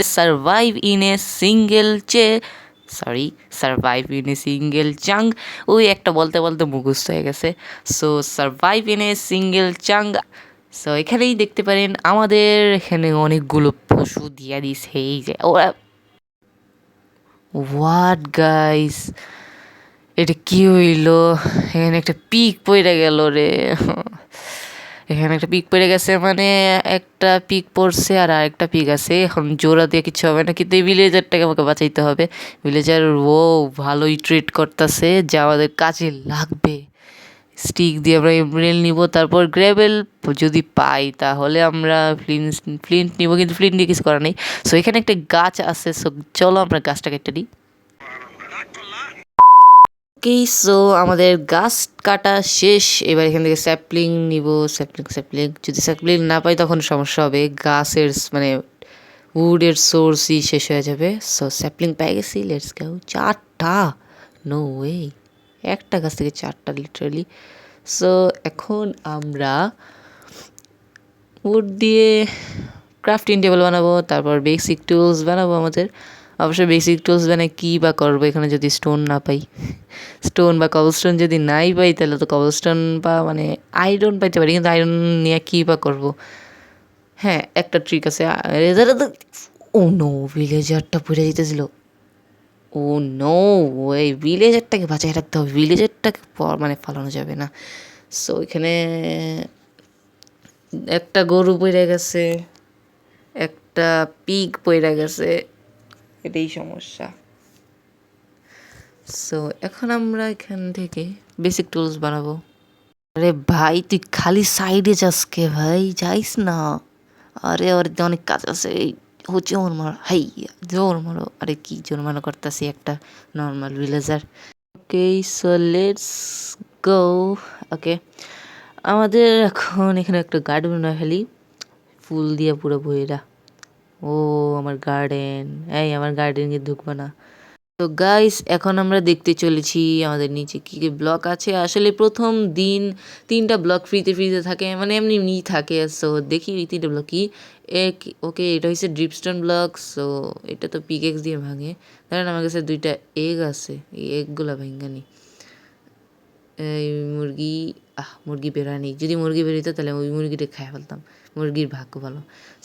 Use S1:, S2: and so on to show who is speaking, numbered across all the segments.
S1: Survive in a single survive in a single chunk. ওই একটা বলতে বলতে মুখস্থ হয়ে গেছে। So survive in a single chunk. So এখানেই দেখতে পারেন আমাদের এখানে অনেকগুলো পশু দিয়া দিছে। এই যে ওরা, হোয়াট গাইস, এটা কি হইলো? এখানে একটা পিক পড়ে গেল রে। এখানে একটা পিক পড়ে গেছে, মানে একটা পিক পড়ছে আর আরেকটা পিক আছে। এখন জোড়া দিয়ে কিছু হবে না, কিন্তু এই ভিলেজারটাকে আমাকে বাঁচাইতে হবে। ভিলেজার ও ভালোই ট্রিট করতেছে, যা আমাদের কাজে লাগবে। স্টিক দিয়ে আমরা এমরেল নিব, তারপর গ্রেভেল যদি পাই তাহলে আমরা ফ্লিন্ট নিব, কিন্তু ফ্লিন্ট দিয়ে কিছু করার নেই। সো এখানে একটা গাছ আছে, সো চলো আমরা গাছটা কেটে দিই। ওকে, সো আমাদের গাছ কাটা শেষ। এবার এখান থেকে স্যাপলিং নিব। স্যাপলিং যদি স্যাপলিং না পাই তখন সমস্যা হবে, গাছের মানে উডের সোর্সই শেষ হয়ে যাবে। সো স্যাপলিং পেয়ে গেছি, লেটস গো। 4টা, নো ওয়ে, একটা গাছ থেকে 4টা লিটারালি। সো এখন আমরা উড দিয়ে ক্রাফটিং টেবিল বানাবো, তারপর বেসিক টুলস বানাবো আমাদের। অবশ্যই বেসিক টুলস বানায় কী বা করবো এখানে যদি স্টোন না পাই। স্টোন বা কবলস্টোন যদি নাই পাই তাহলে তো কবলস্টোন বা মানে আয়রন পাইতে পারি, কিন্তু আয়রন নিয়ে কী বা করবো। হ্যাঁ, একটা ট্রিক আছে। ও নো, ভিলেজারটা পড়ে যেতেছিল। ও নো, ওই ভিলেজারটাকে বাঁচায় রাখতে হবে, ভিলেজারটাকে মানে ফালানো যাবে না। সো এখানে একটা গরু পড়ে গেছে, একটা পিগ পড়ে গেছে, এটাই সমস্যা। সো এখন আমরা এখান থেকে বেসিক টুলস বানাবো। আরে ভাই তুই খালি সাইডে যাস কে ভাই, যাইস না। আরে ওর অনেক কাজ আছে। জোর মারো, হাই জোর মারো। আরে কি জোর মারো করতেছি একটা normal villager. Okay, so let's go. Okay, আমাদের এখন এখানে একটা গার্ডেন বানায় ফেলি, ফুল দিয়ে পুরো বইরা। ও আমার গার্ডেন, এই আমার গার্ডেনে ঢুকবো না। তো গাইস এখন আমরা দেখতে চলেছি আমাদের নিচে কী কী ব্লক আছে। আসলে প্রথম দিন 3টা ব্লক ফ্রিতে থাকে, মানে এমনি এমনিই থাকে। সো দেখি এই 3টা ব্লক কি। ওকে, এটা হচ্ছে ড্রিপস্টোন ব্লক। সো এটা তো পিকেক্স দিয়ে ভাঙে। ধরেন আমার কাছে 2টা এগ আছে, এই এগগুলো ভাঙ্গানি। এই মুরগি বেরানি, যদি মুরগি বেরোতো তাহলে ওই মুরগিটা খাই ফেলতাম, মুরগির ভাগ্য ভালো।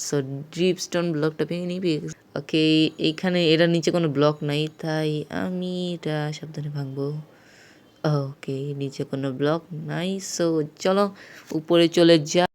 S1: সো ড্রিপস্টোন ব্লকটা ভেঙে নিবি। ওকে, এইখানে এটার নিচে কোনো ব্লক নাই, তাই আমি এটা সাবধানে ভাঙবো। ওকে, নিচে কোনো ব্লক নাই। সো চলো উপরে চলে যা।